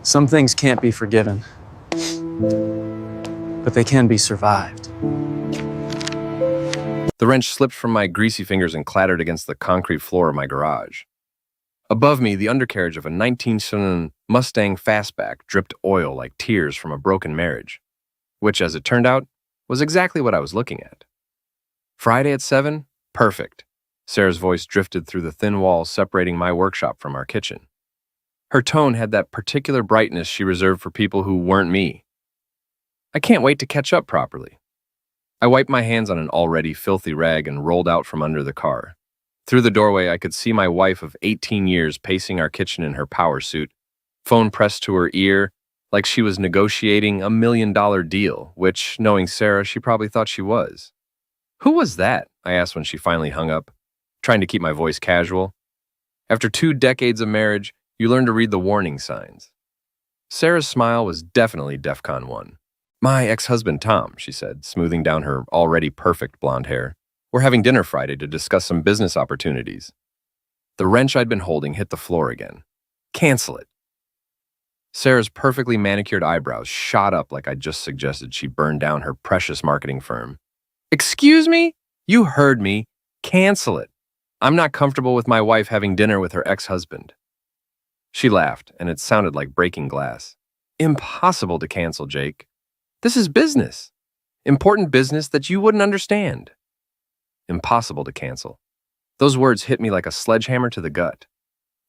Some things can't be forgiven, but they can be survived. The wrench slipped from my greasy fingers and clattered against the concrete floor of my garage. Above me, the undercarriage of a 1970 Mustang Fastback dripped oil like tears from a broken marriage, which, as it turned out, was exactly what I was looking at. Friday at 7? Perfect. Sarah's voice drifted through the thin walls separating my workshop from our kitchen. Her tone had that particular brightness she reserved for people who weren't me. I can't wait to catch up properly. I wiped my hands on an already filthy rag and rolled out from under the car. Through the doorway, I could see my wife of 18 years pacing our kitchen in her power suit, phone pressed to her ear, like she was negotiating $1 million deal, which, knowing Sarah, she probably thought she was. "Who was that?" I asked when she finally hung up, trying to keep my voice casual. After 2 decades of marriage, you learn to read the warning signs. Sarah's smile was definitely DEFCON 1. "My ex-husband, Tom," she said, smoothing down her already perfect blonde hair. "We're having dinner Friday to discuss some business opportunities." The wrench I'd been holding hit the floor again. "Cancel it." Sarah's perfectly manicured eyebrows shot up like I'd just suggested she burn down her precious marketing firm. "Excuse me? You heard me. Cancel it. I'm not comfortable with my wife having dinner with her ex-husband." She laughed, and it sounded like breaking glass. "Impossible to cancel, Jake. This is business. Important business that you wouldn't understand." Impossible to cancel. Those words hit me like a sledgehammer to the gut.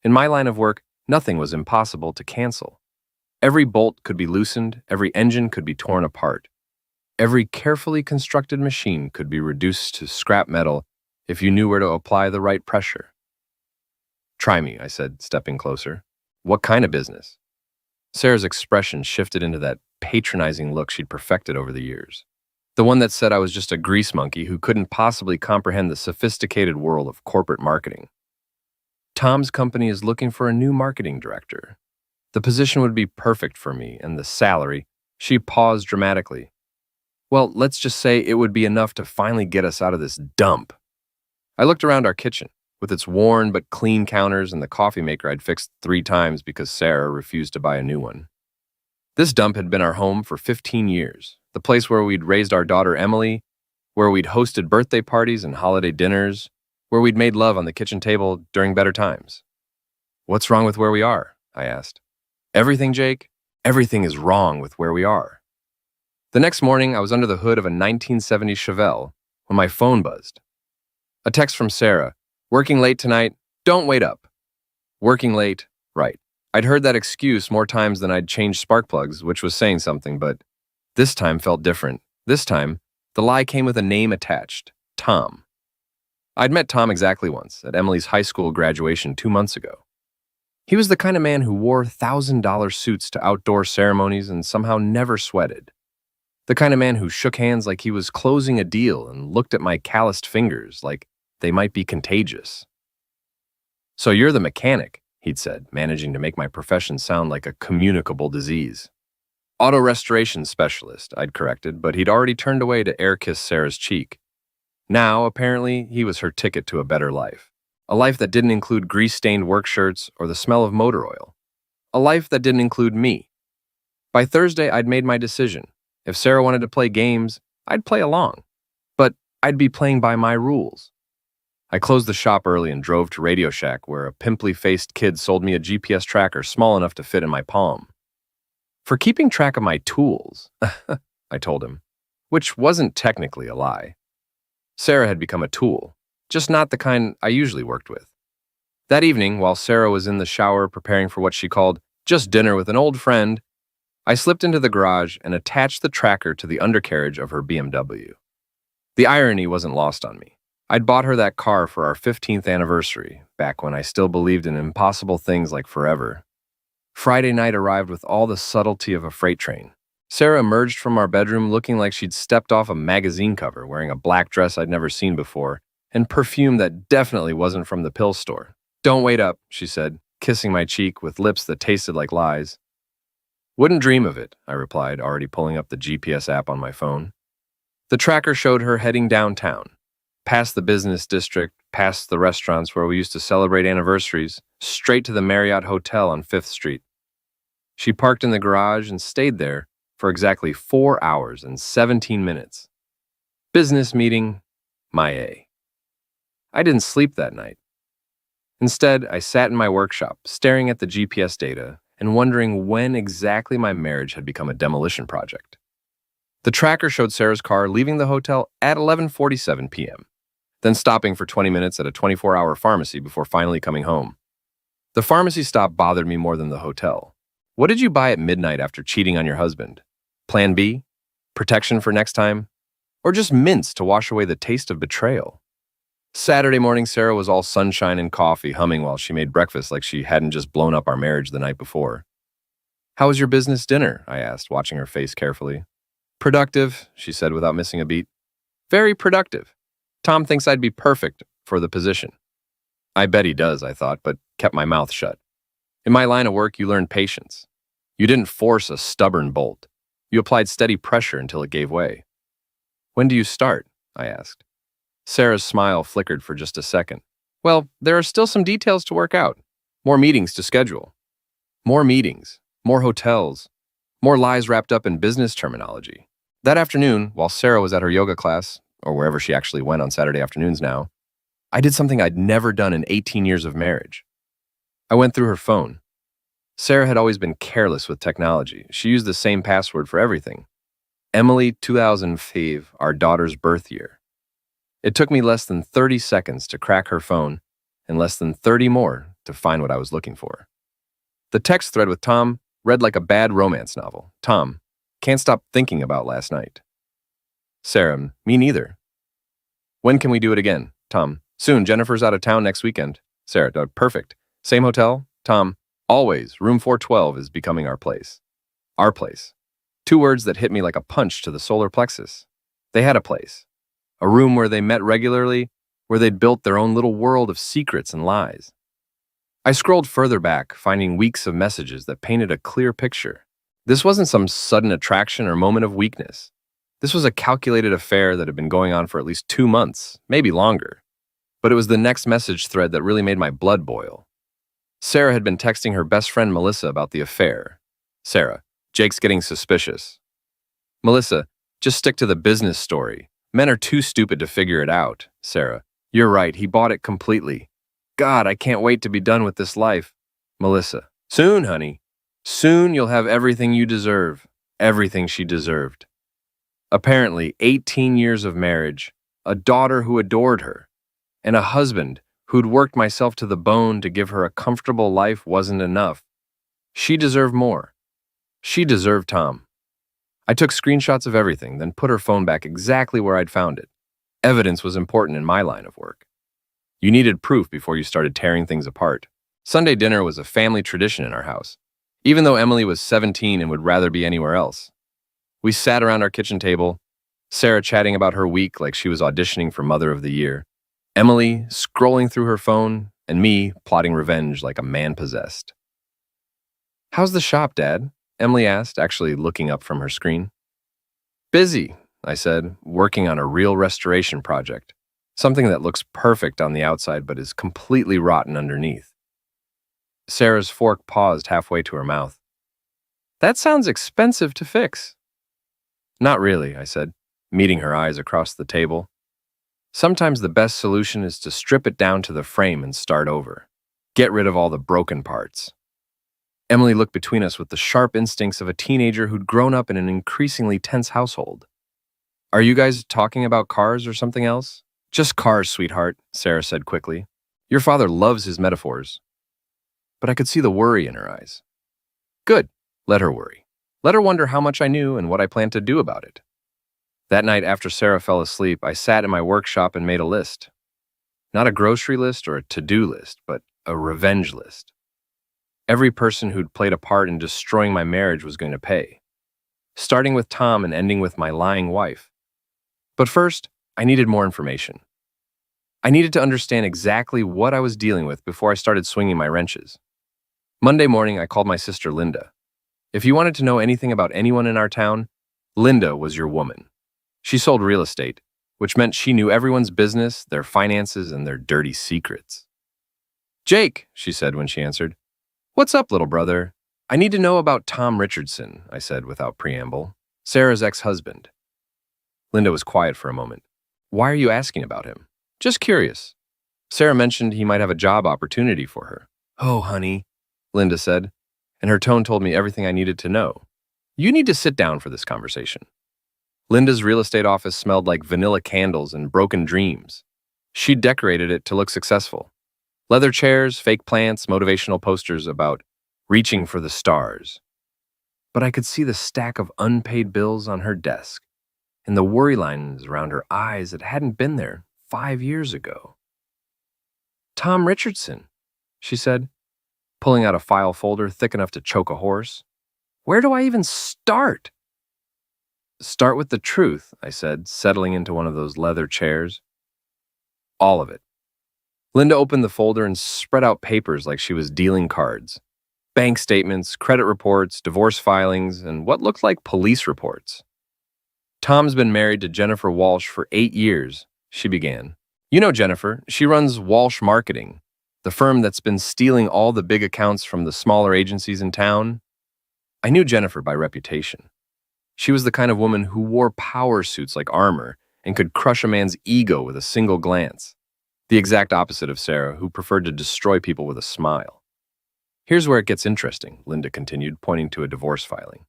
In my line of work, nothing was impossible to cancel. Every bolt could be loosened, every engine could be torn apart. Every carefully constructed machine could be reduced to scrap metal if you knew where to apply the right pressure. "Try me," I said, stepping closer. "What kind of business?" Sarah's expression shifted into that patronizing look she'd perfected over the years. The one that said I was just a grease monkey who couldn't possibly comprehend the sophisticated world of corporate marketing. "Tom's company is looking for a new marketing director. The position would be perfect for me, and the salary—" She paused dramatically. "Well, let's just say it would be enough to finally get us out of this dump." I looked around our kitchen, with its worn but clean counters and the coffee maker I'd fixed 3 times because Sarah refused to buy a new one. This dump had been our home for 15 years, the place where we'd raised our daughter Emily, where we'd hosted birthday parties and holiday dinners, where we'd made love on the kitchen table during better times. "What's wrong with where we are?" I asked. "Everything, Jake. Everything is wrong with where we are." The next morning, I was under the hood of a 1970 Chevelle when my phone buzzed. A text from Sarah. "Working late tonight? Don't wait up." Working late, right. I'd heard that excuse more times than I'd changed spark plugs, which was saying something, but this time felt different. This time, the lie came with a name attached, Tom. I'd met Tom exactly once, at Emily's high school graduation 2 months ago. He was the kind of man who wore $1,000 suits to outdoor ceremonies and somehow never sweated. The kind of man who shook hands like he was closing a deal and looked at my calloused fingers like they might be contagious. "So you're the mechanic," he'd said, managing to make my profession sound like a communicable disease. "Auto restoration specialist," I'd corrected, but he'd already turned away to air-kiss Sarah's cheek. Now, apparently, he was her ticket to a better life. A life that didn't include grease-stained work shirts or the smell of motor oil. A life that didn't include me. By Thursday, I'd made my decision. If Sarah wanted to play games, I'd play along. But I'd be playing by my rules. I closed the shop early and drove to Radio Shack, where a pimply-faced kid sold me a GPS tracker small enough to fit in my palm. "For keeping track of my tools," I told him, which wasn't technically a lie. Sarah had become a tool, just not the kind I usually worked with. That evening, while Sarah was in the shower preparing for what she called just dinner with an old friend, I slipped into the garage and attached the tracker to the undercarriage of her BMW. The irony wasn't lost on me. I'd bought her that car for our 15th anniversary, back when I still believed in impossible things like forever. Friday night arrived with all the subtlety of a freight train. Sarah emerged from our bedroom looking like she'd stepped off a magazine cover, wearing a black dress I'd never seen before, and perfume that definitely wasn't from the pill store. "Don't wait up," she said, kissing my cheek with lips that tasted like lies. "Wouldn't dream of it," I replied, already pulling up the GPS app on my phone. The tracker showed her heading downtown, past the business district, past the restaurants where we used to celebrate anniversaries, straight to the Marriott Hotel on 5th Street. She parked in the garage and stayed there for exactly 4 hours and 17 minutes. Business meeting, my A. I didn't sleep that night. Instead, I sat in my workshop, staring at the GPS data and wondering when exactly my marriage had become a demolition project. The tracker showed Sarah's car leaving the hotel at 11:47 p.m., then stopping for 20 minutes at a 24-hour pharmacy before finally coming home. The pharmacy stop bothered me more than the hotel. What did you buy at midnight after cheating on your husband? Plan B? Protection for next time? Or just mints to wash away the taste of betrayal? Saturday morning, Sarah was all sunshine and coffee, humming while she made breakfast like she hadn't just blown up our marriage the night before. "How was your business dinner?" I asked, watching her face carefully. "Productive," she said without missing a beat. "Very productive. Tom thinks I'd be perfect for the position." I bet he does, I thought, but kept my mouth shut. In my line of work, you learn patience. You didn't force a stubborn bolt. You applied steady pressure until it gave way. "When do you start?" I asked. Sarah's smile flickered for just a second. "Well, there are still some details to work out. More meetings to schedule." More meetings, more hotels, more lies wrapped up in business terminology. That afternoon, while Sarah was at her yoga class, or wherever she actually went on Saturday afternoons now, I did something I'd never done in 18 years of marriage. I went through her phone. Sarah had always been careless with technology. She used the same password for everything. Emily 2005, our daughter's birth year. It took me less than 30 seconds to crack her phone and less than 30 more to find what I was looking for. The text thread with Tom read like a bad romance novel. "Tom, can't stop thinking about last night." Sarah, "Me neither." "When can we do it again?" Tom, "Soon. Jennifer's out of town next weekend." Sarah, "Perfect. Same hotel?" Tom, "Always. Room 412 is becoming our place." Our place. Two words that hit me like a punch to the solar plexus. They had a place. A room where they met regularly, where they'd built their own little world of secrets and lies. I scrolled further back, finding weeks of messages that painted a clear picture. This wasn't some sudden attraction or moment of weakness. This was a calculated affair that had been going on for at least 2 months, maybe longer. But it was the next message thread that really made my blood boil. Sarah had been texting her best friend Melissa about the affair. Sarah, "Jake's getting suspicious." Melissa, "Just stick to the business story. Men are too stupid to figure it out." Sarah, "You're right, he bought it completely. God, I can't wait to be done with this life." Melissa, "Soon, honey. Soon you'll have everything you deserve." Everything she deserved. Apparently, 18 years of marriage, a daughter who adored her, and a husband who'd worked myself to the bone to give her a comfortable life wasn't enough. She deserved more. She deserved Tom. I took screenshots of everything, then put her phone back exactly where I'd found it. Evidence was important in my line of work. You needed proof before you started tearing things apart. Sunday dinner was a family tradition in our house, even though Emily was 17 and would rather be anywhere else. We sat around our kitchen table, Sarah chatting about her week like she was auditioning for Mother of the Year, Emily scrolling through her phone, and me plotting revenge like a man possessed. "How's the shop, Dad?" Emily asked, actually looking up from her screen. "Busy," I said, "working on a real restoration project. Something that looks perfect on the outside but is completely rotten underneath." Sarah's fork paused halfway to her mouth. "That sounds expensive to fix." "Not really," I said, meeting her eyes across the table. "Sometimes the best solution is to strip it down to the frame and start over. Get rid of all the broken parts." Emily looked between us with the sharp instincts of a teenager who'd grown up in an increasingly tense household. "Are you guys talking about cars or something else?" "Just cars, sweetheart," Sarah said quickly. "Your father loves his metaphors." But I could see the worry in her eyes. Good. Let her worry. Let her wonder how much I knew and what I planned to do about it. That night after Sarah fell asleep, I sat in my workshop and made a list. Not a grocery list or a to-do list, but a revenge list. Every person who'd played a part in destroying my marriage was going to pay, starting with Tom and ending with my lying wife. But first, I needed more information. I needed to understand exactly what I was dealing with before I started swinging my wrenches. Monday morning, I called my sister Linda. If you wanted to know anything about anyone in our town, Linda was your woman. She sold real estate, which meant she knew everyone's business, their finances, and their dirty secrets. "Jake," she said when she answered. "What's up, little brother? I need to know about Tom Richardson, I said without preamble. Sarah's ex-husband. Linda was quiet for a moment. Why are you asking about him? Just curious. Sarah mentioned he might have a job opportunity for her. Oh, honey, Linda said, and her tone told me everything I needed to know. You need to sit down for this conversation. Linda's real estate office smelled like vanilla candles and broken dreams. She'd decorated it to look successful. Leather chairs, fake plants, motivational posters about reaching for the stars. But I could see the stack of unpaid bills on her desk and the worry lines around her eyes that hadn't been there 5 years ago. Tom Richardson, she said, pulling out a file folder thick enough to choke a horse. Where do I even start? Start with the truth, I said, settling into one of those leather chairs. All of it. Linda opened the folder and spread out papers like she was dealing cards. Bank statements, credit reports, divorce filings, and what looked like police reports. Tom's been married to Jennifer Walsh for 8 years, she began. You know Jennifer, she runs Walsh Marketing, the firm that's been stealing all the big accounts from the smaller agencies in town. I knew Jennifer by reputation. She was the kind of woman who wore power suits like armor and could crush a man's ego with a single glance. The exact opposite of Sarah, who preferred to destroy people with a smile. Here's where it gets interesting, Linda continued, pointing to a divorce filing.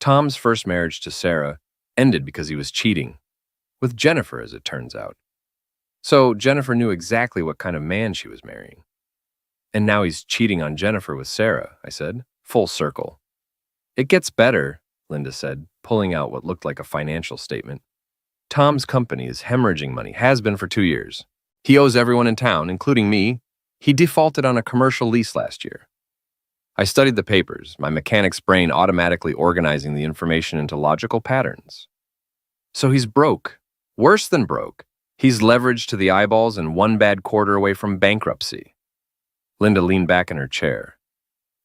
Tom's first marriage to Sarah ended because he was cheating, with Jennifer, as it turns out. So Jennifer knew exactly what kind of man she was marrying. And now he's cheating on Jennifer with Sarah, I said, full circle. It gets better, Linda said, pulling out what looked like a financial statement. Tom's company is hemorrhaging money, has been for 2 years. He owes everyone in town, including me. He defaulted on a commercial lease last year. I studied the papers, my mechanic's brain automatically organizing the information into logical patterns. So he's broke. Worse than broke. He's leveraged to the eyeballs and 1 bad quarter away from bankruptcy. Linda leaned back in her chair.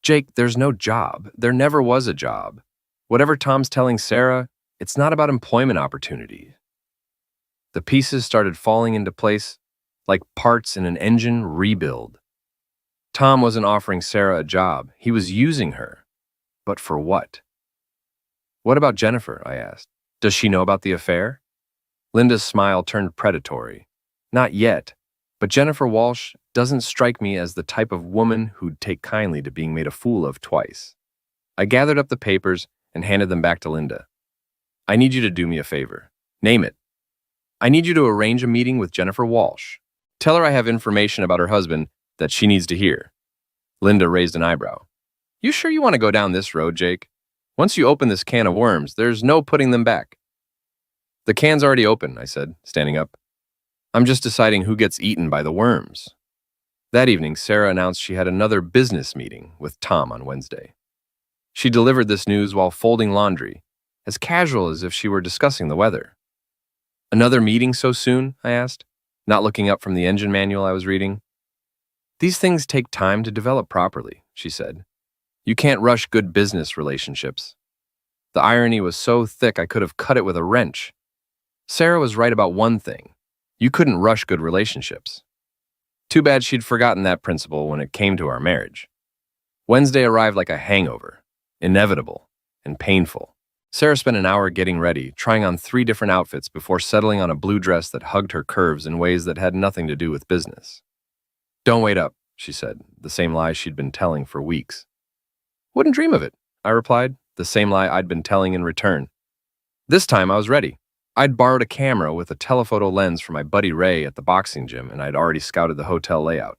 Jake, there's no job. There never was a job. Whatever Tom's telling Sarah, it's not about employment opportunity. The pieces started falling into place like parts in an engine rebuild. Tom wasn't offering Sarah a job. He was using her. But for what? What about Jennifer? I asked. Does she know about the affair? Linda's smile turned predatory. Not yet, but Jennifer Walsh doesn't strike me as the type of woman who'd take kindly to being made a fool of twice. I gathered up the papers and handed them back to Linda. I need you to do me a favor. Name it. I need you to arrange a meeting with Jennifer Walsh. Tell her I have information about her husband that she needs to hear. Linda raised an eyebrow. You sure you want to go down this road, Jake? Once you open this can of worms, there's no putting them back. The can's already open, I said, standing up. I'm just deciding who gets eaten by the worms. That evening, Sarah announced she had another business meeting with Tom on Wednesday. She delivered this news while folding laundry, as casual as if she were discussing the weather. Another meeting so soon? I asked, not looking up from the engine manual I was reading. These things take time to develop properly, she said. You can't rush good business relationships. The irony was so thick I could have cut it with a wrench. Sarah was right about one thing. You couldn't rush good relationships. Too bad she'd forgotten that principle when it came to our marriage. Wednesday arrived like a hangover, inevitable and painful. Sarah spent an hour getting ready, trying on 3 different outfits before settling on a blue dress that hugged her curves in ways that had nothing to do with business. Don't wait up, she said, the same lie she'd been telling for weeks. Wouldn't dream of it, I replied, the same lie I'd been telling in return. This time I was ready. I'd borrowed a camera with a telephoto lens from my buddy Ray at the boxing gym, and I'd already scouted the hotel layout.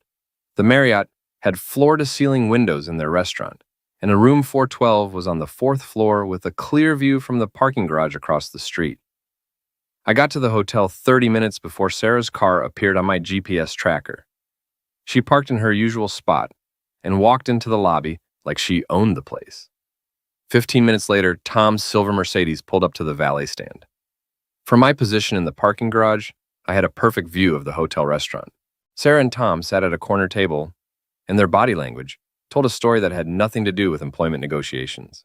The Marriott had floor-to-ceiling windows in their restaurant, and a room 412 was on the 4th floor with a clear view from the parking garage across the street. I got to the hotel 30 minutes before Sarah's car appeared on my GPS tracker. She parked in her usual spot and walked into the lobby like she owned the place. 15 minutes later, Tom's silver Mercedes pulled up to the valet stand. From my position in the parking garage, I had a perfect view of the hotel restaurant. Sarah and Tom sat at a corner table, and their body language told a story that had nothing to do with employment negotiations.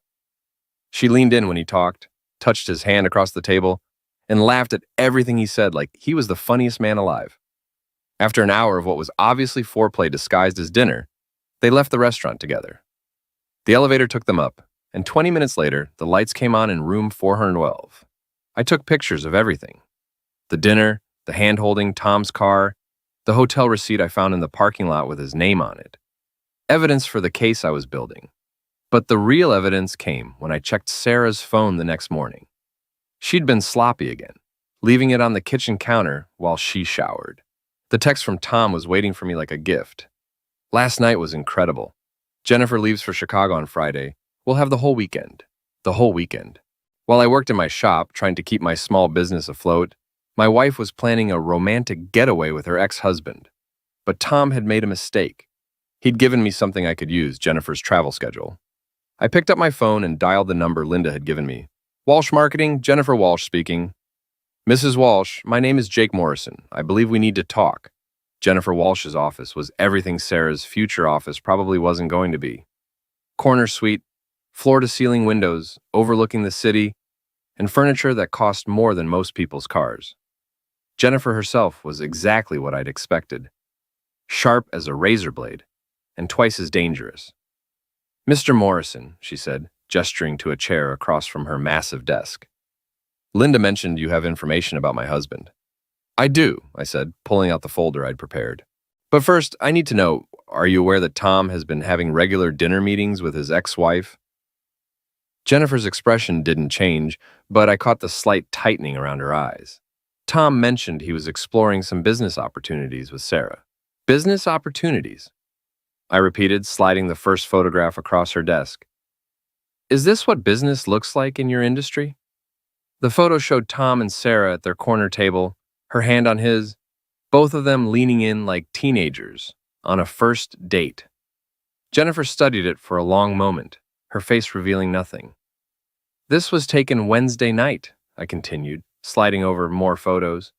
She leaned in when he talked, touched his hand across the table, and laughed at everything he said like he was the funniest man alive. After an hour of what was obviously foreplay disguised as dinner, they left the restaurant together. The elevator took them up, and 20 minutes later, the lights came on in room 412. I took pictures of everything. The dinner, the hand-holding, Tom's car, the hotel receipt I found in the parking lot with his name on it. Evidence for the case I was building. But the real evidence came when I checked Sarah's phone the next morning. She'd been sloppy again, leaving it on the kitchen counter while she showered. The text from Tom was waiting for me like a gift. Last night was incredible. Jennifer leaves for Chicago on Friday. We'll have the whole weekend. The whole weekend. While I worked in my shop, trying to keep my small business afloat, my wife was planning a romantic getaway with her ex-husband. But Tom had made a mistake. He'd given me something I could use, Jennifer's travel schedule. I picked up my phone and dialed the number Linda had given me. Walsh Marketing, Jennifer Walsh speaking. Mrs. Walsh, my name is Jake Morrison. I believe we need to talk. Jennifer Walsh's office was everything Sarah's future office probably wasn't going to be. Corner suite, floor-to-ceiling windows, overlooking the city, and furniture that cost more than most people's cars. Jennifer herself was exactly what I'd expected. Sharp as a razor blade, and twice as dangerous. Mr. Morrison, she said, gesturing to a chair across from her massive desk. Linda mentioned you have information about my husband. I do, I said, pulling out the folder I'd prepared. But first, I need to know, are you aware that Tom has been having regular dinner meetings with his ex-wife? Jennifer's expression didn't change, but I caught the slight tightening around her eyes. Tom mentioned he was exploring some business opportunities with Sarah. Business opportunities? I repeated, sliding the first photograph across her desk. Is this what business looks like in your industry? The photo showed Tom and Sarah at their corner table, her hand on his, both of them leaning in like teenagers on a first date. Jennifer studied it for a long moment, her face revealing nothing. This was taken Wednesday night, I continued, sliding over more photos.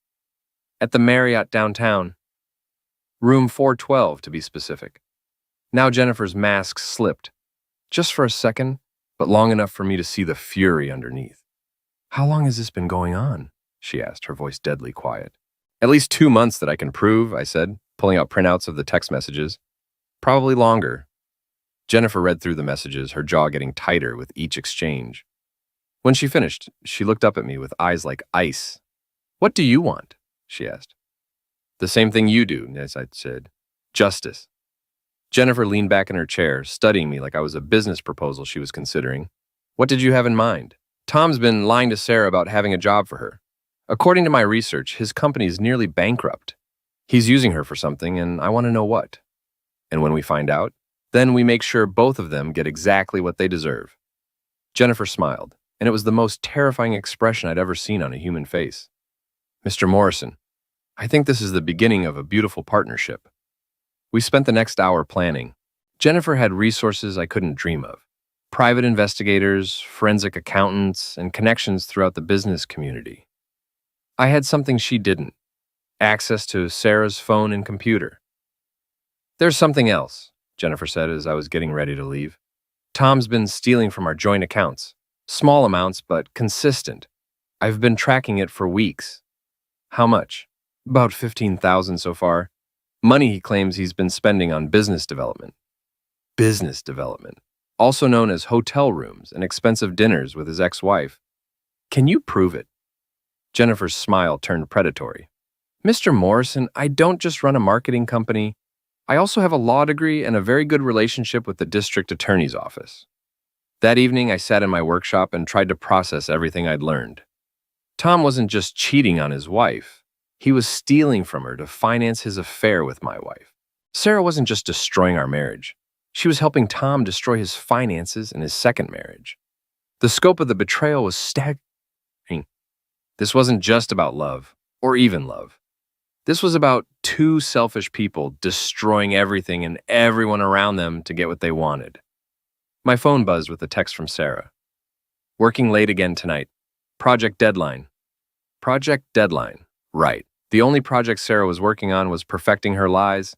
At the Marriott downtown. Room 412, to be specific. Now Jennifer's mask slipped, just for a second, but long enough for me to see the fury underneath. How long has this been going on? She asked, her voice deadly quiet. At least 2 months that I can prove, I said, pulling out printouts of the text messages. Probably longer. Jennifer read through the messages, her jaw getting tighter with each exchange. When she finished, she looked up at me with eyes like ice. What do you want? She asked. The same thing you do, as I said. Justice. Jennifer leaned back in her chair, studying me like I was a business proposal she was considering. What did you have in mind? Tom's been lying to Sarah about having a job for her. According to my research, his company is nearly bankrupt. He's using her for something, and I want to know what. And when we find out, then we make sure both of them get exactly what they deserve. Jennifer smiled, and it was the most terrifying expression I'd ever seen on a human face. Mr. Morrison, I think this is the beginning of a beautiful partnership. We spent the next hour planning. Jennifer had resources I couldn't dream of. Private investigators, forensic accountants, and connections throughout the business community. I had something she didn't. Access to Sarah's phone and computer. There's something else, Jennifer said as I was getting ready to leave. Tom's been stealing from our joint accounts. Small amounts, but consistent. I've been tracking it for weeks. How much? About $15,000 so far. Money he claims he's been spending on business development. Business development. Also known as hotel rooms and expensive dinners with his ex-wife. Can you prove it? Jennifer's smile turned predatory. Mr. Morrison, I don't just run a marketing company. I also have a law degree and a very good relationship with the district attorney's office. That evening, I sat in my workshop and tried to process everything I'd learned. Tom wasn't just cheating on his wife. He was stealing from her to finance his affair with my wife. Sarah wasn't just destroying our marriage. She was helping Tom destroy his finances and his second marriage. The scope of the betrayal was staggering. This wasn't just about love, or even love. This was about two selfish people destroying everything and everyone around them to get what they wanted. My phone buzzed with a text from Sarah. Working late again tonight. Project deadline. Project deadline. Right. The only project Sarah was working on was perfecting her lies.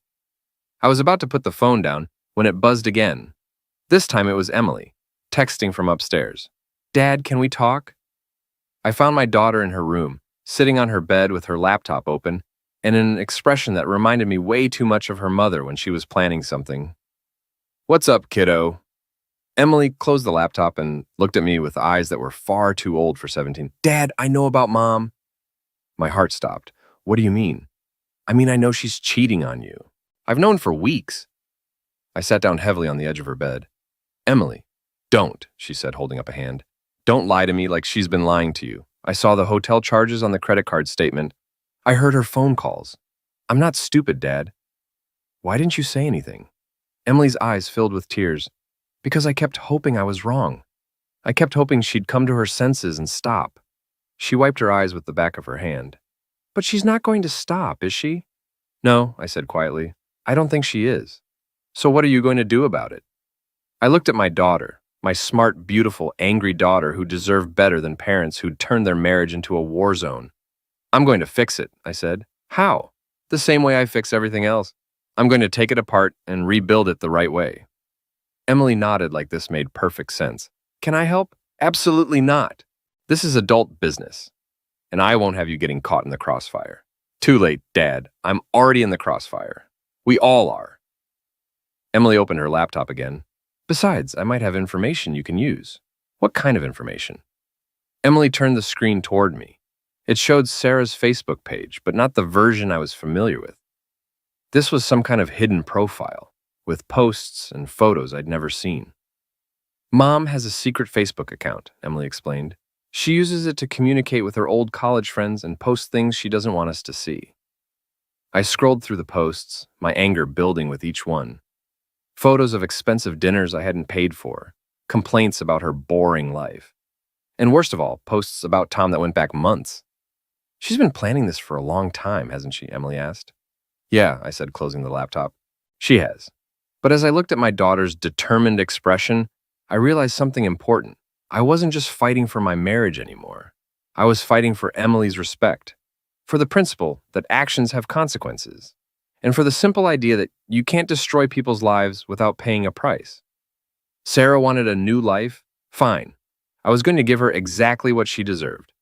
I was about to put the phone down when it buzzed again. This time it was Emily, texting from upstairs. Dad, can we talk? I found my daughter in her room, sitting on her bed with her laptop open, and in an expression that reminded me way too much of her mother when she was planning something. What's up, kiddo? Emily closed the laptop and looked at me with eyes that were far too old for 17. Dad, I know about Mom. My heart stopped. What do you mean? I mean, I know she's cheating on you. I've known for weeks. I sat down heavily on the edge of her bed. Emily, don't, she said, holding up a hand. Don't lie to me like she's been lying to you. I saw the hotel charges on the credit card statement. I heard her phone calls. I'm not stupid, Dad. Why didn't you say anything? Emily's eyes filled with tears. Because I kept hoping I was wrong. I kept hoping she'd come to her senses and stop. She wiped her eyes with the back of her hand. But she's not going to stop, is she? No, I said quietly. I don't think she is. So what are you going to do about it? I looked at my daughter, my smart, beautiful, angry daughter who deserved better than parents who'd turned their marriage into a war zone. I'm going to fix it, I said. How? The same way I fix everything else. I'm going to take it apart and rebuild it the right way. Emily nodded like this made perfect sense. Can I help? Absolutely not. This is adult business, and I won't have you getting caught in the crossfire. Too late, Dad. I'm already in the crossfire. We all are. Emily opened her laptop again. Besides, I might have information you can use. What kind of information? Emily turned the screen toward me. It showed Sarah's Facebook page, but not the version I was familiar with. This was some kind of hidden profile, with posts and photos I'd never seen. Mom has a secret Facebook account, Emily explained. She uses it to communicate with her old college friends and post things she doesn't want us to see. I scrolled through the posts, my anger building with each one. Photos of expensive dinners I hadn't paid for, complaints about her boring life. And worst of all, posts about Tom that went back months. She's been planning this for a long time, hasn't she? Emily asked. Yeah, I said, closing the laptop. She has. But as I looked at my daughter's determined expression, I realized something important. I wasn't just fighting for my marriage anymore. I was fighting for Emily's respect, for the principle that actions have consequences, and for the simple idea that you can't destroy people's lives without paying a price. Sarah wanted a new life? Fine. I was going to give her exactly what she deserved.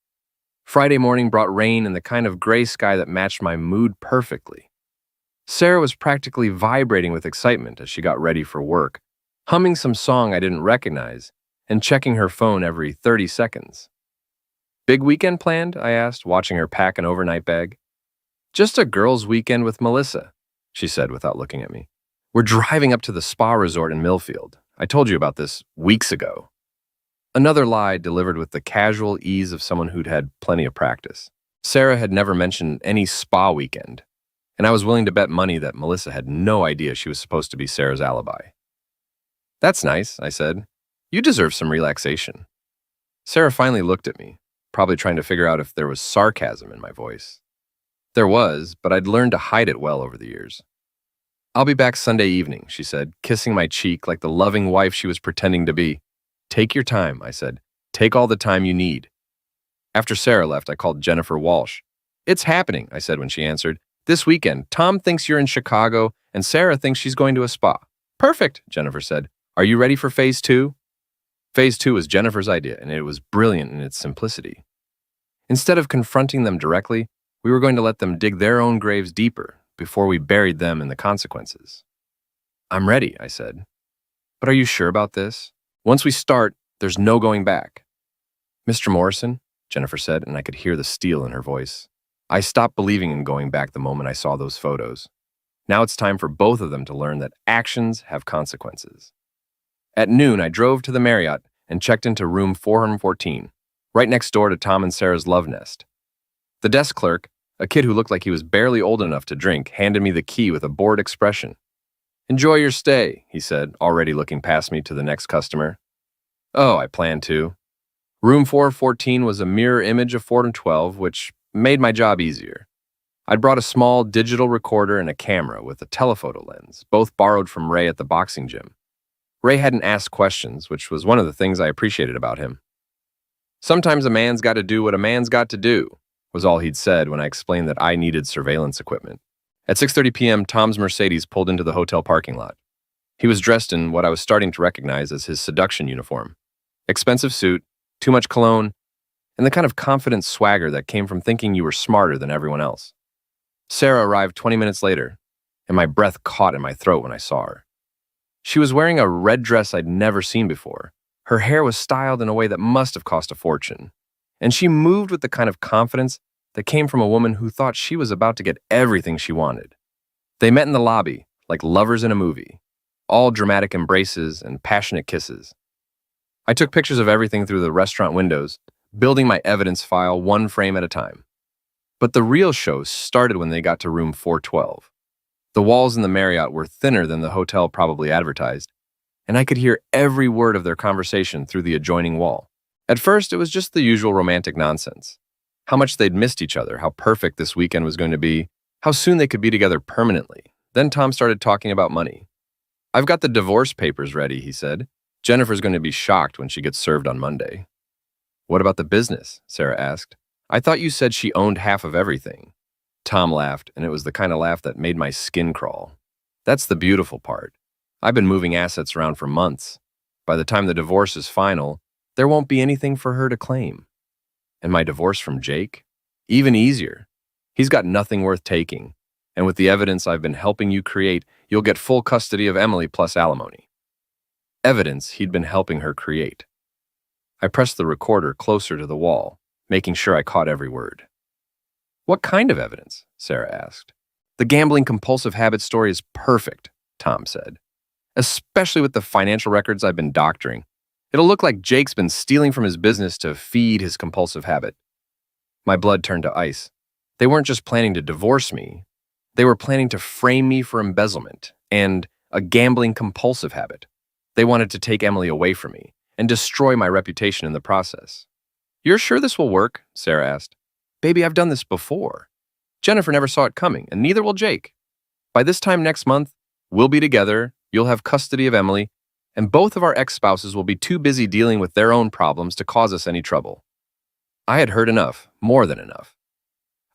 Friday morning brought rain and the kind of gray sky that matched my mood perfectly. Sarah was practically vibrating with excitement as she got ready for work, humming some song I didn't recognize and checking her phone every 30 seconds. Big weekend planned? I asked, watching her pack an overnight bag. Just a girls' weekend with Melissa, she said without looking at me. We're driving up to the spa resort in Millfield. I told you about this weeks ago. Another lie delivered with the casual ease of someone who'd had plenty of practice. Sarah had never mentioned any spa weekend, and I was willing to bet money that Melissa had no idea she was supposed to be Sarah's alibi. That's nice, I said. You deserve some relaxation. Sarah finally looked at me, probably trying to figure out if there was sarcasm in my voice. There was, but I'd learned to hide it well over the years. I'll be back Sunday evening, she said, kissing my cheek like the loving wife she was pretending to be. Take your time, I said. Take all the time you need. After Sarah left, I called Jennifer Walsh. It's happening, I said when she answered. This weekend, Tom thinks you're in Chicago, and Sarah thinks she's going to a spa. Perfect, Jennifer said. Are you ready for phase 2? Phase 2 was Jennifer's idea, and it was brilliant in its simplicity. Instead of confronting them directly, we were going to let them dig their own graves deeper before we buried them in the consequences. I'm ready, I said. But are you sure about this? Once we start, there's no going back. Mr. Morrison, Jennifer said, and I could hear the steel in her voice. I stopped believing in going back the moment I saw those photos. Now it's time for both of them to learn that actions have consequences. At noon, I drove to the Marriott and checked into room 414, right next door to Tom and Sarah's love nest. The desk clerk, a kid who looked like he was barely old enough to drink, handed me the key with a bored expression. Enjoy your stay, he said, already looking past me to the next customer. Oh, I planned to. Room 414 was a mirror image of 412, which made my job easier. I'd brought a small digital recorder and a camera with a telephoto lens, both borrowed from Ray at the boxing gym. Ray hadn't asked questions, which was one of the things I appreciated about him. Sometimes a man's got to do what a man's got to do, was all he'd said when I explained that I needed surveillance equipment. At 6:30 p.m., Tom's Mercedes pulled into the hotel parking lot. He was dressed in what I was starting to recognize as his seduction uniform. Expensive suit, too much cologne, and the kind of confident swagger that came from thinking you were smarter than everyone else. Sarah arrived 20 minutes later, and my breath caught in my throat when I saw her. She was wearing a red dress I'd never seen before. Her hair was styled in a way that must have cost a fortune. And she moved with the kind of confidence that came from a woman who thought she was about to get everything she wanted. They met in the lobby, like lovers in a movie, all dramatic embraces and passionate kisses. I took pictures of everything through the restaurant windows, building my evidence file one frame at a time. But the real show started when they got to room 412. The walls in the Marriott were thinner than the hotel probably advertised, and I could hear every word of their conversation through the adjoining wall. At first, it was just the usual romantic nonsense. How much they'd missed each other, how perfect this weekend was going to be, how soon they could be together permanently. Then Tom started talking about money. "I've got the divorce papers ready," he said. "Jennifer's going to be shocked when she gets served on Monday." "What about the business?" Sarah asked. "I thought you said she owned half of everything." Tom laughed, and it was the kind of laugh that made my skin crawl. "That's the beautiful part. I've been moving assets around for months. By the time the divorce is final, there won't be anything for her to claim. And my divorce from Jake? Even easier. He's got nothing worth taking. And with the evidence I've been helping you create, you'll get full custody of Emily plus alimony." Evidence he'd been helping her create. I pressed the recorder closer to the wall, making sure I caught every word. "What kind of evidence?" Sarah asked. "The gambling compulsive habit story is perfect," Tom said. "Especially with the financial records I've been doctoring. It'll look like Jake's been stealing from his business to feed his compulsive habit." My blood turned to ice. They weren't just planning to divorce me. They were planning to frame me for embezzlement and a gambling compulsive habit. They wanted to take Emily away from me and destroy my reputation in the process. "You're sure this will work?" Sarah asked. "Baby, I've done this before. Jennifer never saw it coming, and neither will Jake. By this time next month, we'll be together, you'll have custody of Emily, and both of our ex-spouses will be too busy dealing with their own problems to cause us any trouble." I had heard enough, more than enough.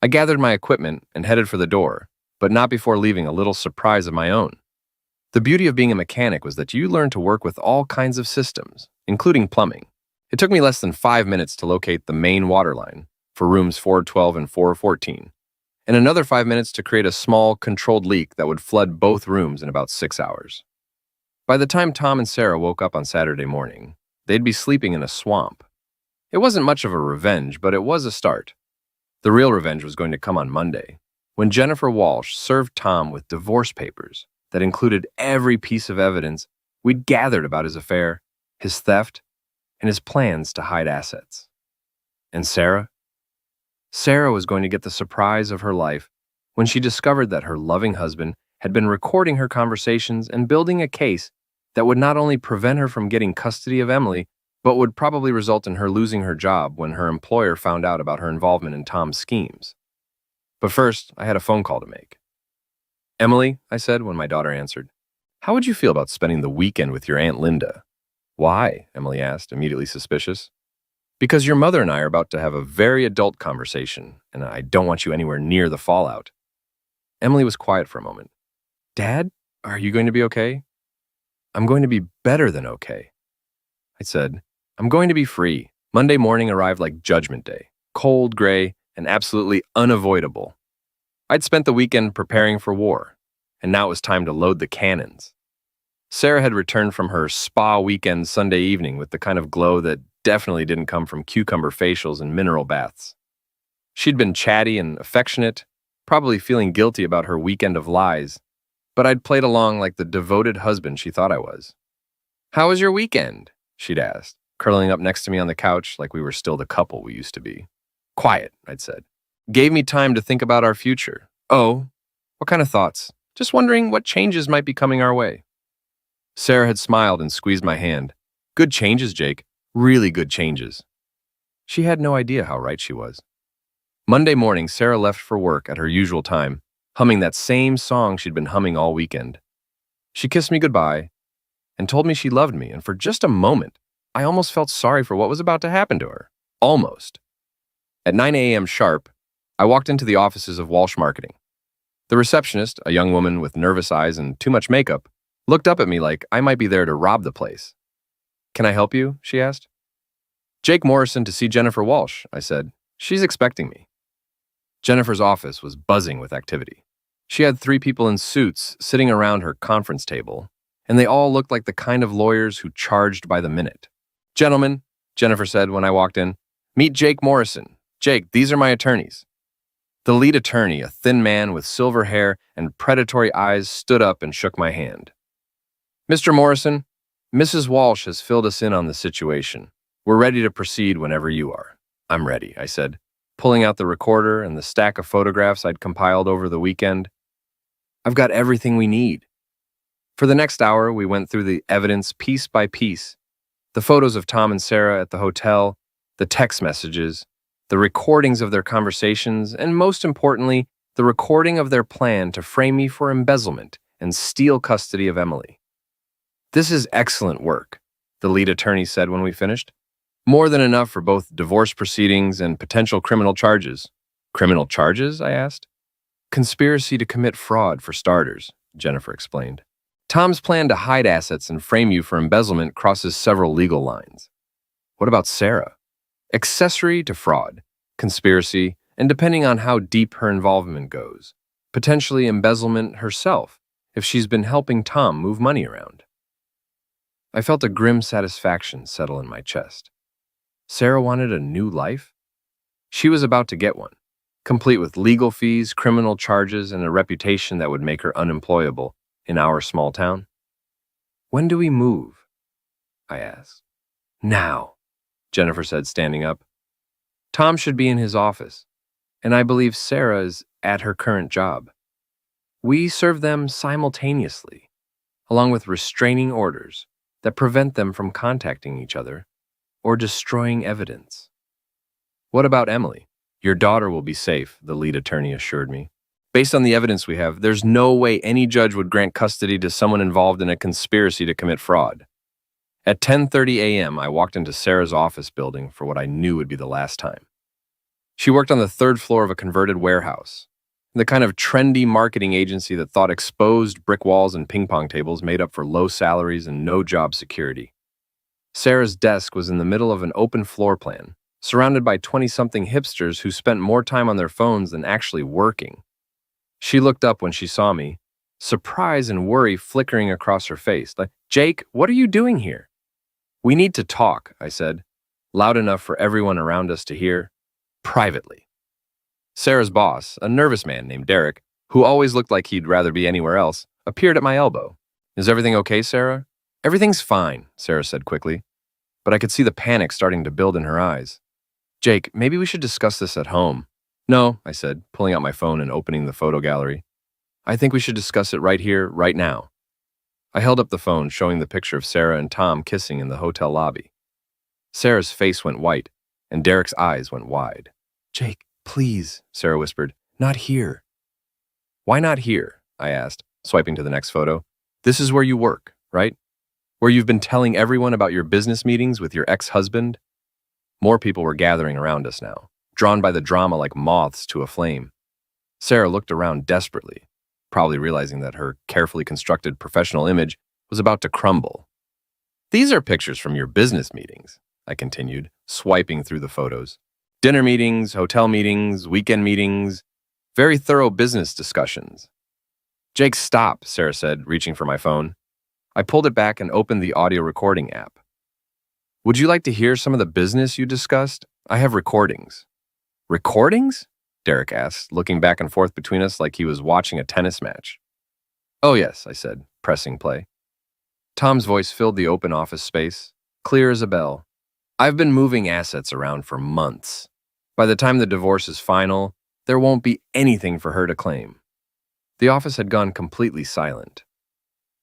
I gathered my equipment and headed for the door, but not before leaving a little surprise of my own. The beauty of being a mechanic was that you learn to work with all kinds of systems, including plumbing. It took me less than 5 minutes to locate the main water line for rooms 412 and 414, and another 5 minutes to create a small, controlled leak that would flood both rooms in about 6 hours. By the time Tom and Sarah woke up on Saturday morning, they'd be sleeping in a swamp. It wasn't much of a revenge, but it was a start. The real revenge was going to come on Monday, when Jennifer Walsh served Tom with divorce papers that included every piece of evidence we'd gathered about his affair, his theft, and his plans to hide assets. And Sarah? Sarah was going to get the surprise of her life when she discovered that her loving husband had been recording her conversations and building a case that would not only prevent her from getting custody of Emily, but would probably result in her losing her job when her employer found out about her involvement in Tom's schemes. But first, I had a phone call to make. "Emily," I said when my daughter answered, "how would you feel about spending the weekend with your Aunt Linda?" "Why?" Emily asked, immediately suspicious. "Because your mother and I are about to have a very adult conversation, and I don't want you anywhere near the fallout." Emily was quiet for a moment. "Dad, are you going to be okay?" "I'm going to be better than okay," I said. "I'm going to be free." Monday morning arrived like Judgment Day, cold, gray, and absolutely unavoidable. I'd spent the weekend preparing for war, and now it was time to load the cannons. Sarah had returned from her spa weekend Sunday evening with the kind of glow that definitely didn't come from cucumber facials and mineral baths. She'd been chatty and affectionate, probably feeling guilty about her weekend of lies, but I'd played along like the devoted husband she thought I was. "How was your weekend?" she'd asked, curling up next to me on the couch like we were still the couple we used to be. "Quiet," I'd said. "Gave me time to think about our future." "Oh, what kind of thoughts?" "Just wondering what changes might be coming our way." Sarah had smiled and squeezed my hand. "Good changes, Jake. Really good changes." She had no idea how right she was. Monday morning, Sarah left for work at her usual time, humming that same song she'd been humming all weekend. She kissed me goodbye and told me she loved me, and for just a moment, I almost felt sorry for what was about to happen to her. Almost. At 9 a.m. sharp, I walked into the offices of Walsh Marketing. The receptionist, a young woman with nervous eyes and too much makeup, looked up at me like I might be there to rob the place. "Can I help you?" she asked. "Jake Morrison to see Jennifer Walsh," I said. "She's expecting me." Jennifer's office was buzzing with activity. She had 3 people in suits sitting around her conference table, and they all looked like the kind of lawyers who charged by the minute. "Gentlemen," Jennifer said when I walked in, "meet Jake Morrison. Jake, these are my attorneys." The lead attorney, a thin man with silver hair and predatory eyes, stood up and shook my hand. "Mr. Morrison, Mrs. Walsh has filled us in on the situation. We're ready to proceed whenever you are." "I'm ready," I said, pulling out the recorder and the stack of photographs I'd compiled over the weekend. "I've got everything we need." For the next hour, we went through the evidence piece by piece. The photos of Tom and Sarah at the hotel, the text messages, the recordings of their conversations, and most importantly, the recording of their plan to frame me for embezzlement and steal custody of Emily. "This is excellent work," the lead attorney said when we finished. "More than enough for both divorce proceedings and potential criminal charges." "Criminal charges?" I asked. "Conspiracy to commit fraud, for starters," Jennifer explained. "Tom's plan to hide assets and frame you for embezzlement crosses several legal lines." "What about Sarah?" "Accessory to fraud, conspiracy, and depending on how deep her involvement goes, potentially embezzlement herself if she's been helping Tom move money around." I felt a grim satisfaction settle in my chest. Sarah wanted a new life? She was about to get one, complete with legal fees, criminal charges, and a reputation that would make her unemployable in our small town. "When do we move?" I asked. "Now," Jennifer said, standing up. "Tom should be in his office, and I believe Sarah is at her current job. We serve them simultaneously, along with restraining orders that prevent them from contacting each other or destroying evidence." "What about Emily?" "Your daughter will be safe," the lead attorney assured me. "Based on the evidence we have, there's no way any judge would grant custody to someone involved in a conspiracy to commit fraud." At 10:30 a.m., I walked into Sarah's office building for what I knew would be the last time. She worked on the third floor of a converted warehouse, the kind of trendy marketing agency that thought exposed brick walls and ping pong tables made up for low salaries and no job security. Sarah's desk was in the middle of an open floor plan, surrounded by 20-something hipsters who spent more time on their phones than actually working. She looked up when she saw me, surprise and worry flickering across her face. Like, "Jake, what are you doing here?" "We need to talk," I said, loud enough for everyone around us to hear, privately. Sarah's boss, a nervous man named Derek, who always looked like he'd rather be anywhere else, appeared at my elbow. "Is everything okay, Sarah?" "Everything's fine," Sarah said quickly, but I could see the panic starting to build in her eyes. "Jake, maybe we should discuss this at home." "No," I said, pulling out my phone and opening the photo gallery. "I think we should discuss it right here, right now." I held up the phone, showing the picture of Sarah and Tom kissing in the hotel lobby. Sarah's face went white, and Derek's eyes went wide. "Jake, please," Sarah whispered, "not here." "Why not here?" I asked, swiping to the next photo. "This is where you work, right? Where you've been telling everyone about your business meetings with your ex-husband?" More people were gathering around us now, drawn by the drama like moths to a flame. Sarah looked around desperately, probably realizing that her carefully constructed professional image was about to crumble. "These are pictures from your business meetings," I continued, swiping through the photos. "Dinner meetings, hotel meetings, weekend meetings, very thorough business discussions." "Jake, stop," Sarah said, reaching for my phone. I pulled it back and opened the audio recording app. "Would you like to hear some of the business you discussed? I have recordings." "Recordings?" Derek asked, looking back and forth between us like he was watching a tennis match. "Oh yes," I said, pressing play. Tom's voice filled the open office space, clear as a bell. "I've been moving assets around for months. By the time the divorce is final, there won't be anything for her to claim." The office had gone completely silent.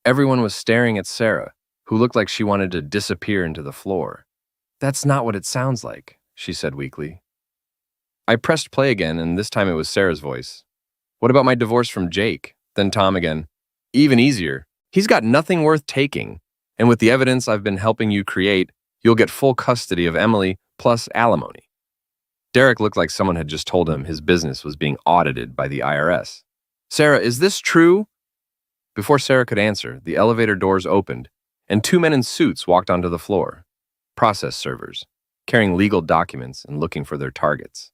Everyone was staring at Sarah, who looked like she wanted to disappear into the floor. "That's not what it sounds like," she said weakly. I pressed play again, and this time it was Sarah's voice. "What about my divorce from Jake?" Then Tom again. "Even easier. He's got nothing worth taking, and with the evidence I've been helping you create, you'll get full custody of Emily plus alimony." Derek looked like someone had just told him his business was being audited by the IRS. "Sarah, is this true?" Before Sarah could answer, the elevator doors opened, and two men in suits walked onto the floor, process servers, carrying legal documents and looking for their targets.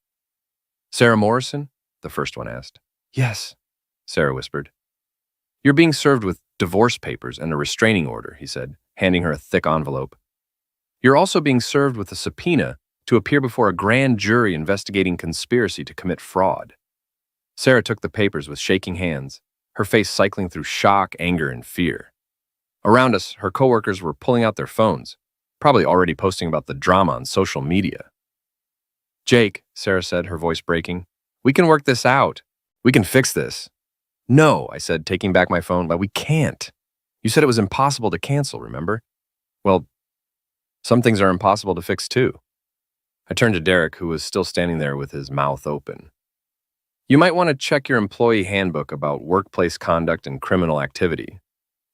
"Sarah Morrison?" the first one asked. "Yes," Sarah whispered. You're being served with divorce papers and a restraining order, he said, handing her a thick envelope. You're also being served with a subpoena to appear before a grand jury investigating conspiracy to commit fraud. Sarah took the papers with shaking hands, her face cycling through shock, anger, and fear. Around us, her coworkers were pulling out their phones, probably already posting about the drama on social media. Jake, Sarah said, her voice breaking, we can work this out. We can fix this. No, I said, taking back my phone, but we can't. You said it was impossible to cancel, remember? Well, some things are impossible to fix too. I turned to Derek, who was still standing there with his mouth open. You might want to check your employee handbook about workplace conduct and criminal activity.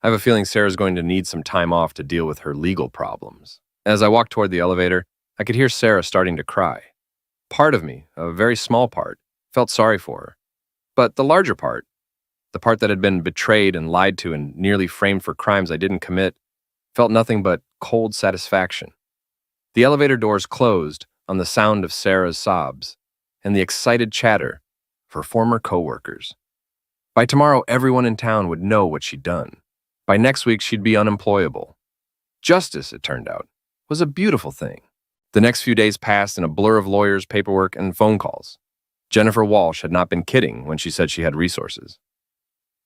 I have a feeling Sarah's going to need some time off to deal with her legal problems. As I walked toward the elevator, I could hear Sarah starting to cry. Part of me, a very small part, felt sorry for her. But the larger part, the part that had been betrayed and lied to and nearly framed for crimes I didn't commit, felt nothing but cold satisfaction. The elevator doors closed on the sound of Sarah's sobs and the excited chatter of her former coworkers. By tomorrow, everyone in town would know what she'd done. By next week, she'd be unemployable. Justice, it turned out, was a beautiful thing. The next few days passed in a blur of lawyers, paperwork, and phone calls. Jennifer Walsh had not been kidding when she said she had resources.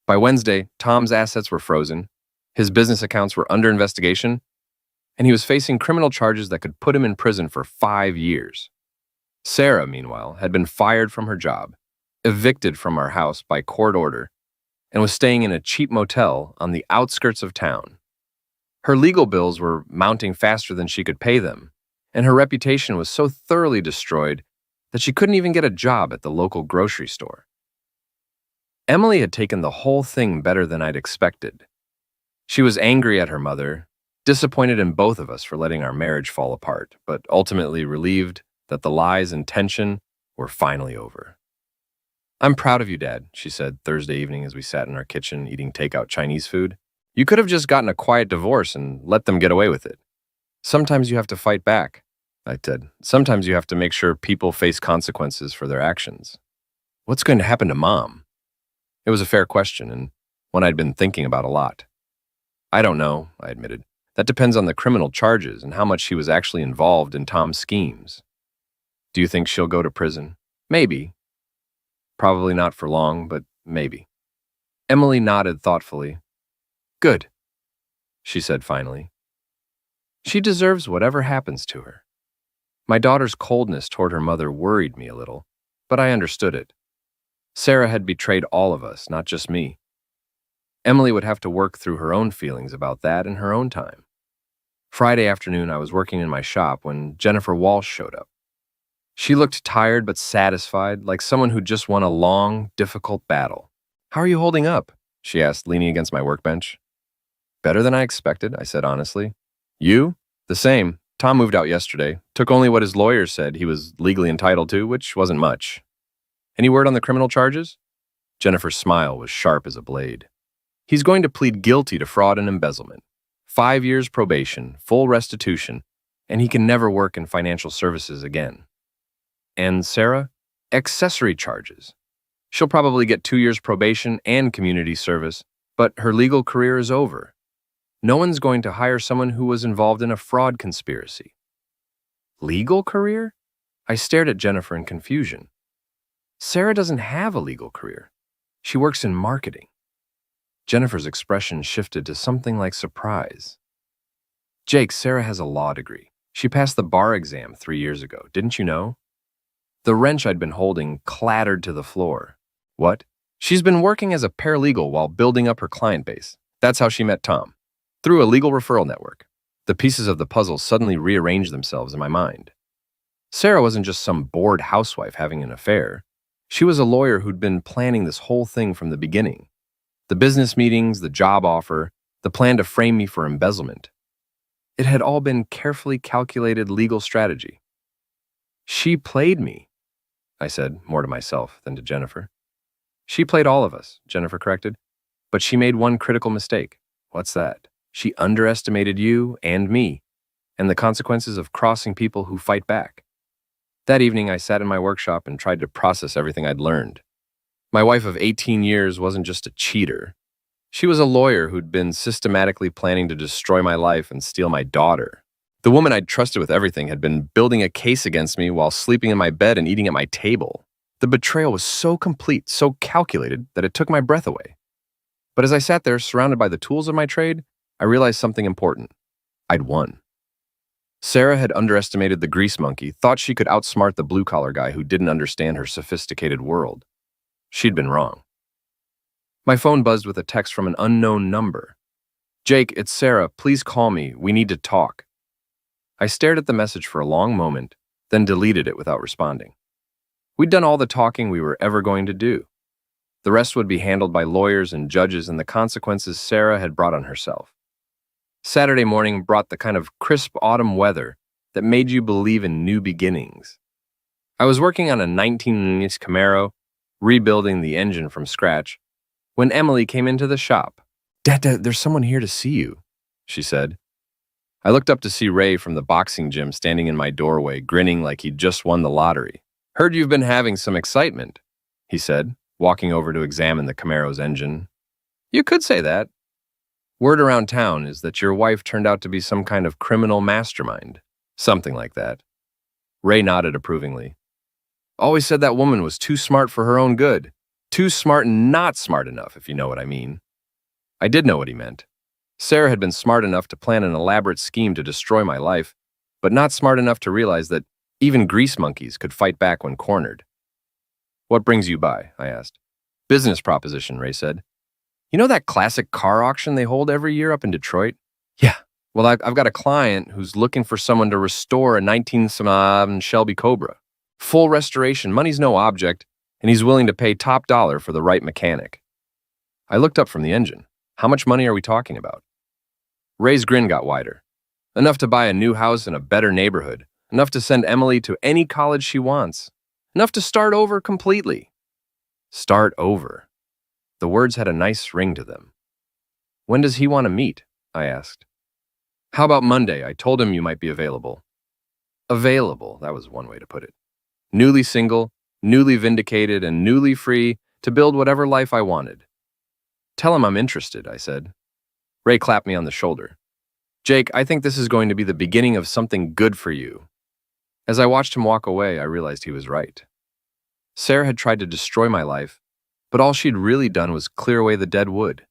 By Wednesday, Tom's assets were frozen, his business accounts were under investigation, and he was facing criminal charges that could put him in prison for 5 years. Sarah, meanwhile, had been fired from her job, evicted from our house by court order, and was staying in a cheap motel on the outskirts of town. Her legal bills were mounting faster than she could pay them, and her reputation was so thoroughly destroyed that she couldn't even get a job at the local grocery store. Emily had taken the whole thing better than I'd expected. She was angry at her mother, disappointed in both of us for letting our marriage fall apart, but ultimately relieved that the lies and tension were finally over. I'm proud of you, Dad, she said Thursday evening as we sat in our kitchen eating takeout Chinese food. You could have just gotten a quiet divorce and let them get away with it. Sometimes you have to fight back, I said. Sometimes you have to make sure people face consequences for their actions. What's going to happen to Mom? It was a fair question and one I'd been thinking about a lot. I don't know, I admitted. That depends on the criminal charges and how much she was actually involved in Tom's schemes. Do you think she'll go to prison? Maybe. Probably not for long, but maybe. Emily nodded thoughtfully. Good, she said finally. She deserves whatever happens to her. My daughter's coldness toward her mother worried me a little, but I understood it. Sarah had betrayed all of us, not just me. Emily would have to work through her own feelings about that in her own time. Friday afternoon, I was working in my shop when Jennifer Walsh showed up. She looked tired but satisfied, like someone who'd just won a long, difficult battle. How are you holding up? She asked, leaning against my workbench. Better than I expected, I said honestly. You? The same. Tom moved out yesterday. Took only what his lawyer said he was legally entitled to, which wasn't much. Any word on the criminal charges? Jennifer's smile was sharp as a blade. He's going to plead guilty to fraud and embezzlement. 5 years probation, full restitution, and he can never work in financial services again. And Sarah? Accessory charges. She'll probably get 2 years probation and community service, but her legal career is over. No one's going to hire someone who was involved in a fraud conspiracy. Legal career? I stared at Jennifer in confusion. Sarah doesn't have a legal career. She works in marketing. Jennifer's expression shifted to something like surprise. Jake, Sarah has a law degree. She passed the bar exam 3 years ago, didn't you know? The wrench I'd been holding clattered to the floor. What? She's been working as a paralegal while building up her client base. That's how she met Tom. Through a legal referral network. The pieces of the puzzle suddenly rearranged themselves in my mind. Sarah wasn't just some bored housewife having an affair. She was a lawyer who'd been planning this whole thing from the beginning. The business meetings, the job offer, the plan to frame me for embezzlement. It had all been carefully calculated legal strategy. She played me, I said, more to myself than to Jennifer. She played all of us, Jennifer corrected, but she made one critical mistake. What's that? She underestimated you and me, and the consequences of crossing people who fight back. That evening, I sat in my workshop and tried to process everything I'd learned. My wife of 18 years wasn't just a cheater. She was a lawyer who'd been systematically planning to destroy my life and steal my daughter. The woman I'd trusted with everything had been building a case against me while sleeping in my bed and eating at my table. The betrayal was so complete, so calculated, that it took my breath away. But as I sat there, surrounded by the tools of my trade, I realized something important. I'd won. Sarah had underestimated the grease monkey, thought she could outsmart the blue-collar guy who didn't understand her sophisticated world. She'd been wrong. My phone buzzed with a text from an unknown number. "Jake, it's Sarah. Please call me. We need to talk." I stared at the message for a long moment, then deleted it without responding. We'd done all the talking we were ever going to do. The rest would be handled by lawyers and judges, and the consequences Sarah had brought on herself. Saturday morning brought the kind of crisp autumn weather that made you believe in new beginnings. I was working on a 1990s Camaro, rebuilding the engine from scratch, when Emily came into the shop. Dad, there's someone here to see you," she said. I looked up to see Ray from the boxing gym standing in my doorway, grinning like he'd just won the lottery. "Heard you've been having some excitement," he said, walking over to examine the Camaro's engine. "You could say that. Word around town is that your wife turned out to be some kind of criminal mastermind. Something like that." Ray nodded approvingly. "Always said that woman was too smart for her own good. Too smart and not smart enough, if you know what I mean." I did know what he meant. Sarah had been smart enough to plan an elaborate scheme to destroy my life, but not smart enough to realize that even grease monkeys could fight back when cornered. "What brings you by?" I asked. "Business proposition," Ray said. "You know that classic car auction they hold every year up in Detroit?" "Yeah." "Well, I've got a client who's looking for someone to restore a 19 Shelby Cobra. Full restoration, money's no object, and he's willing to pay top dollar for the right mechanic." I looked up from the engine. "How much money are we talking about?" Ray's grin got wider. "Enough to buy a new house in a better neighborhood. Enough to send Emily to any college she wants. Enough to start over completely." Start over. The words had a nice ring to them. "When does he want to meet?" I asked. "How about Monday? I told him you might be available." Available, that was one way to put it. Newly single, newly vindicated, and newly free to build whatever life I wanted. "Tell him I'm interested," I said. Ray clapped me on the shoulder. "Jake, I think this is going to be the beginning of something good for you." As I watched him walk away, I realized he was right. Sarah had tried to destroy my life, but all she'd really done was clear away the dead wood.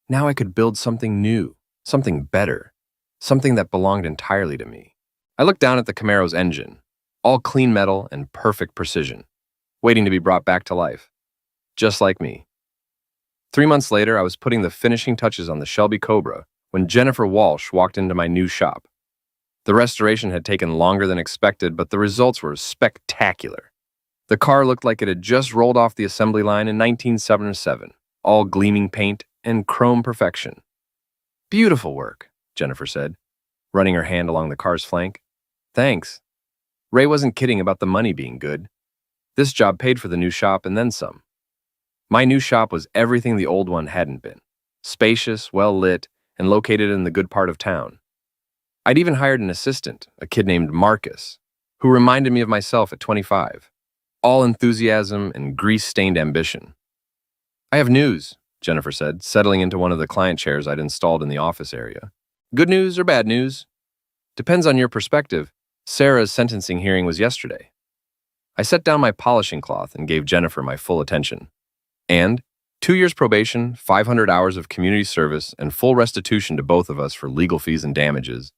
Now I could build something new, something better, something that belonged entirely to me. I looked down at the Camaro's engine, all clean metal and perfect precision, waiting to be brought back to life, just like me. 3 months later, I was putting the finishing touches on the Shelby Cobra when Jennifer Walsh walked into my new shop. The restoration had taken longer than expected, but the results were spectacular. The car looked like it had just rolled off the assembly line in 1977, all gleaming paint and chrome perfection. "Beautiful work," Jennifer said, running her hand along the car's flank. "Thanks." Ray wasn't kidding about the money being good. This job paid for the new shop and then some. My new shop was everything the old one hadn't been. Spacious, well-lit, and located in the good part of town. I'd even hired an assistant, a kid named Marcus, who reminded me of myself at 25. All enthusiasm and grease-stained ambition. "I have news," Jennifer said, settling into one of the client chairs I'd installed in the office area. "Good news or bad news? Depends on your perspective. Sarah's sentencing hearing was yesterday." I set down my polishing cloth and gave Jennifer my full attention. And 2 years probation, 500 hours of community service, and full restitution to both of us for legal fees and damages.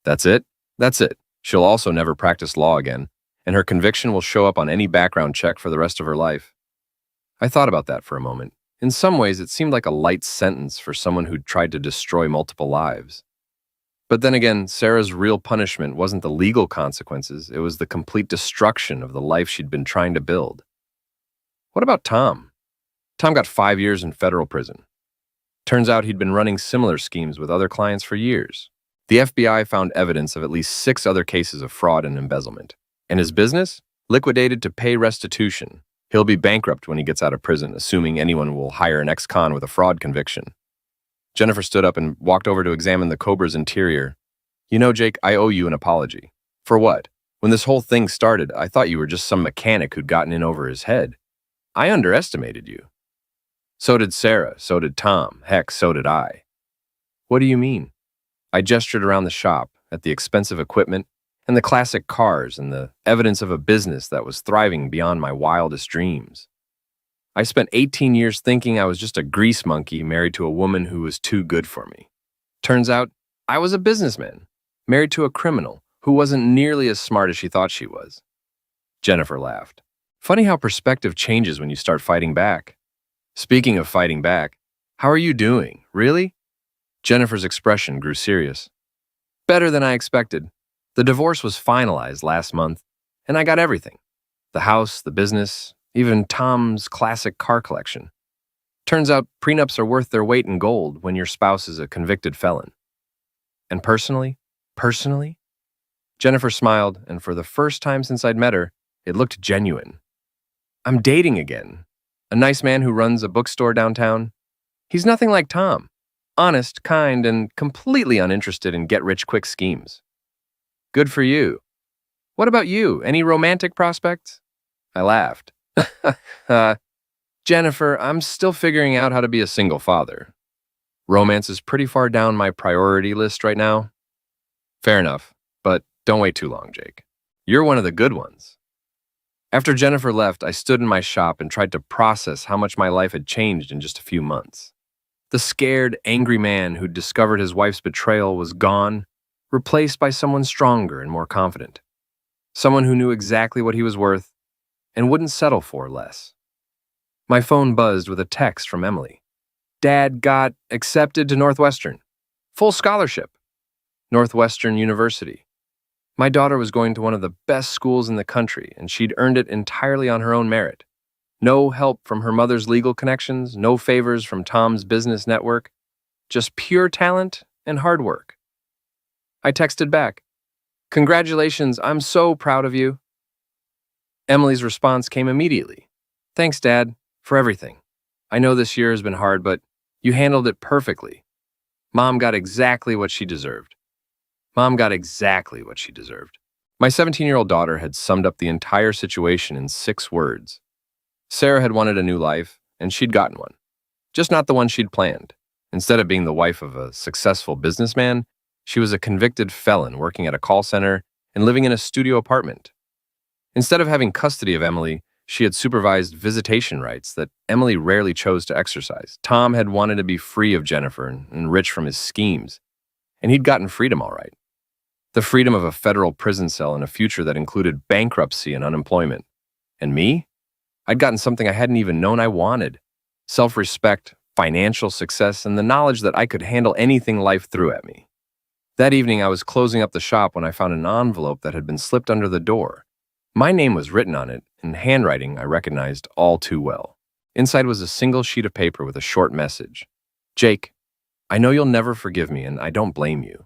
That's it? That's it. She'll also never practice law again, and her conviction will show up on any background check for the rest of her life. I thought about that for a moment. In some ways, it seemed like a light sentence for someone who'd tried to destroy multiple lives. But then again, Sarah's real punishment wasn't the legal consequences, it was the complete destruction of the life she'd been trying to build. What about Tom? Tom got 5 years in federal prison. Turns out he'd been running similar schemes with other clients for years. The FBI found evidence of at least 6 other cases of fraud and embezzlement. And his business? Liquidated to pay restitution. He'll be bankrupt when he gets out of prison, assuming anyone will hire an ex-con with a fraud conviction. Jennifer stood up and walked over to examine the Cobra's interior. "You know, Jake, I owe you an apology." "For what?" "When this whole thing started, I thought you were just some mechanic who'd gotten in over his head. I underestimated you." So did Sarah, so did Tom, heck, so did I. What do you mean? I gestured around the shop at the expensive equipment and the classic cars and the evidence of a business that was thriving beyond my wildest dreams. I spent 18 years thinking I was just a grease monkey married to a woman who was too good for me. Turns out, I was a businessman, married to a criminal who wasn't nearly as smart as she thought she was. Jennifer laughed. Funny how perspective changes when you start fighting back. Speaking of fighting back, how are you doing? Really? Jennifer's expression grew serious. Better than I expected. The divorce was finalized last month, and I got everything. The house, the business, even Tom's classic car collection. Turns out prenups are worth their weight in gold when your spouse is a convicted felon. And personally, Jennifer smiled, and for the first time since I'd met her, it looked genuine. I'm dating again. A nice man who runs a bookstore downtown. He's nothing like Tom. Honest, kind, and completely uninterested in get-rich-quick schemes. Good for you. What about you? Any romantic prospects? I laughed. Jennifer, I'm still figuring out how to be a single father. Romance is pretty far down my priority list right now. Fair enough, but don't wait too long, Jake. You're one of the good ones. After Jennifer left, I stood in my shop and tried to process how much my life had changed in just a few months. The scared, angry man who'd discovered his wife's betrayal was gone, replaced by someone stronger and more confident. Someone who knew exactly what he was worth and wouldn't settle for less. My phone buzzed with a text from Emily. Dad got accepted to Northwestern. Full scholarship. Northwestern University. My daughter was going to one of the best schools in the country, and she'd earned it entirely on her own merit. No help from her mother's legal connections, no favors from Tom's business network, just pure talent and hard work. I texted back, Congratulations, I'm so proud of you. Emily's response came immediately. Thanks, Dad, for everything. I know this year has been hard, but you handled it perfectly. Mom got exactly what she deserved. My 17-year-old daughter had summed up the entire situation in 6 words. Sarah had wanted a new life, and she'd gotten one. Just not the one she'd planned. Instead of being the wife of a successful businessman, she was a convicted felon working at a call center and living in a studio apartment. Instead of having custody of Emily, she had supervised visitation rights that Emily rarely chose to exercise. Tom had wanted to be free of Jennifer and rich from his schemes, and he'd gotten freedom all right. The freedom of a federal prison cell and a future that included bankruptcy and unemployment. And me? I'd gotten something I hadn't even known I wanted. Self-respect, financial success, and the knowledge that I could handle anything life threw at me. That evening, I was closing up the shop when I found an envelope that had been slipped under the door. My name was written on it, in handwriting I recognized all too well. Inside was a single sheet of paper with a short message. Jake, I know you'll never forgive me, and I don't blame you.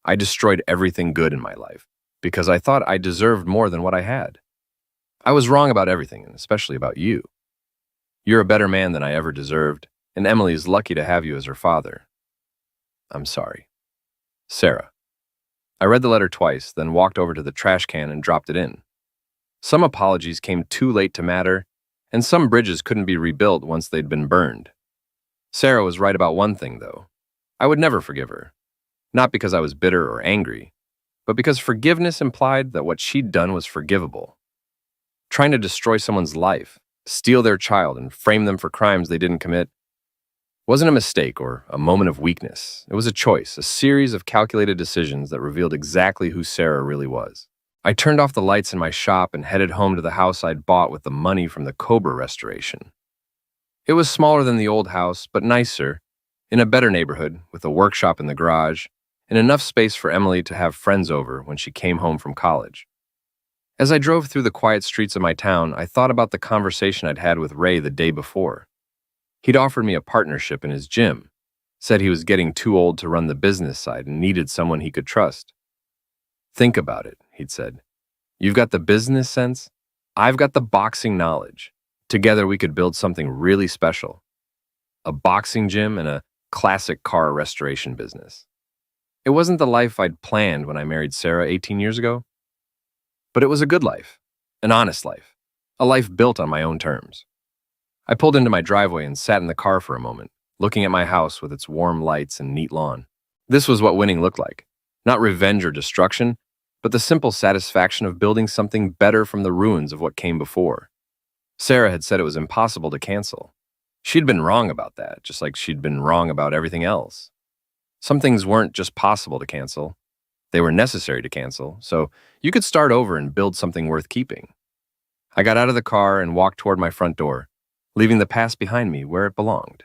I destroyed everything good in my life because I thought I deserved more than what I had. I was wrong about everything, and especially about you. You're a better man than I ever deserved, and Emily is lucky to have you as her father. I'm sorry. Sarah. I read the letter twice, then walked over to the trash can and dropped it in. Some apologies came too late to matter, and some bridges couldn't be rebuilt once they'd been burned. Sarah was right about one thing, though. I would never forgive her. Not because I was bitter or angry, but because forgiveness implied that what she'd done was forgivable. Trying to destroy someone's life, steal their child, and frame them for crimes they didn't commit wasn't a mistake or a moment of weakness. It was a choice, a series of calculated decisions that revealed exactly who Sarah really was. I turned off the lights in my shop and headed home to the house I'd bought with the money from the Cobra restoration. It was smaller than the old house, but nicer, in a better neighborhood, with a workshop in the garage, and enough space for Emily to have friends over when she came home from college. As I drove through the quiet streets of my town, I thought about the conversation I'd had with Ray the day before. He'd offered me a partnership in his gym, said he was getting too old to run the business side and needed someone he could trust. Think about it, he'd said. You've got the business sense, I've got the boxing knowledge. Together we could build something really special. A boxing gym and a classic car restoration business. It wasn't the life I'd planned when I married Sarah 18 years ago, but it was a good life, an honest life, a life built on my own terms. I pulled into my driveway and sat in the car for a moment, looking at my house with its warm lights and neat lawn. This was what winning looked like. Not revenge or destruction, but the simple satisfaction of building something better from the ruins of what came before. Sarah had said it was impossible to cancel. She'd been wrong about that, just like she'd been wrong about everything else. Some things weren't just possible to cancel, they were necessary to cancel, so you could start over and build something worth keeping. I got out of the car and walked toward my front door, leaving the past behind me where it belonged.